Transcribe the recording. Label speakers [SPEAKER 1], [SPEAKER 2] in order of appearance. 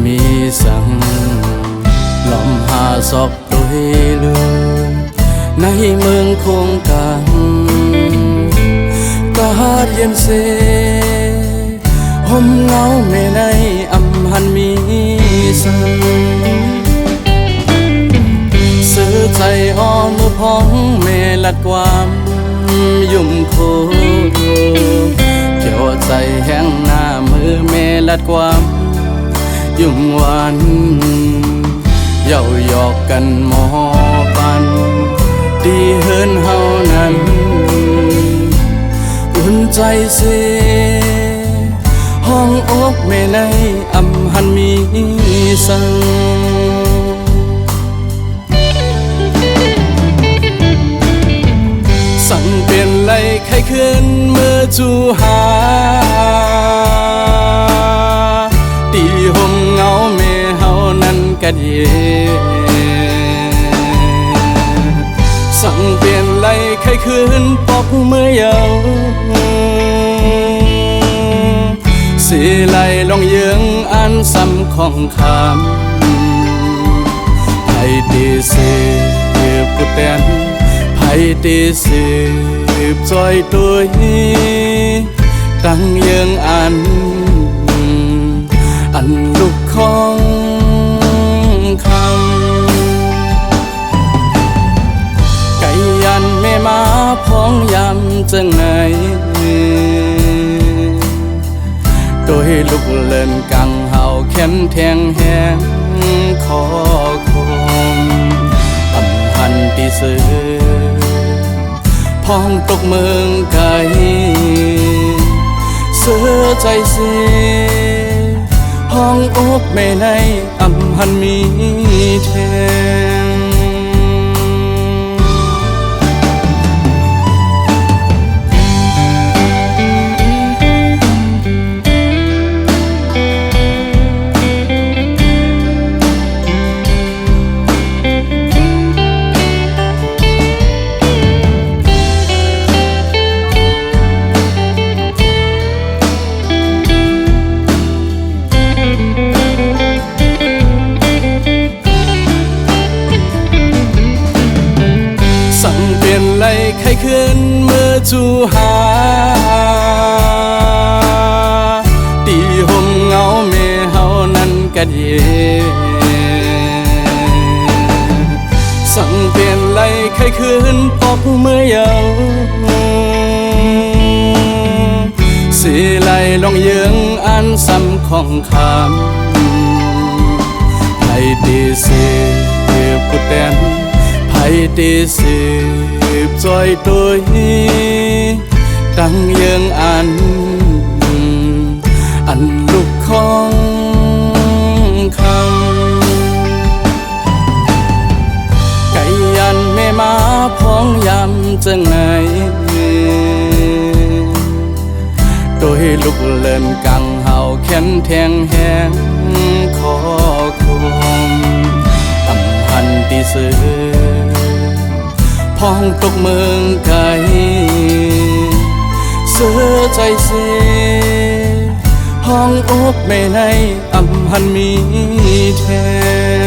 [SPEAKER 1] มีสังลมหาศพด้วยลืมในเมืองคงกันกาดเย็นเสห่มเงาแม่ในอำหันมีสังซื้อใจอ้อมมือพ้องแม่ลัดความยุ่มโคเกี่ยวใจแห้งหน้ามือแม่ลัดความยุ่มหวานเย้าหยอกกันหมอปันดีเฮินเฮานั้นอุ่นใจเสห้องอกแม่ในอำหันมีสังสั่งเปลี่ยนไหลใครขึ้นเมื่อจูหาตีห่มเงาแม่เฮานั้นกัดเยสั่งเปลี่ยนไหลใครขึ้นปอกเมื่อเยาสีไหลลองเยืองอันซ้ำของคำให้ดีสิปุตเตนให้ดีสิบจอยตัวตั้งเยืองอันลูกของคำไก่ยันแม่มาพ้องยำจังไหนโดยลูกเล่นกังเฮาแข็งแทงแหงขอคมอำหันตีเสือพ้องตกเมืองไกลเสือใจเสียห้องอกแม่ในอำหันมีแทงไหลใครขึ้นเมื่อจูหาตีห่มเงาแม่เฮานั้นกัดเยสั่งเปลี่ยนไหลใครขึ้นปอกเมื่อเยาสีไหลลองเยืองอันซ้ำของคำให้ดีสิปุตเตนให้ดีสิบจอยตัวตั้งเยืองอันลูกของคำไก่ยันแม่มาพ้องยำจังไหนโดยลูกเล่นกังเฮาแข็งแทงแหงขอคมอำหันตีเสือพ้องตกเมืองไกลเสือใจเสียห้องอกแม่ในอำหันมีแทน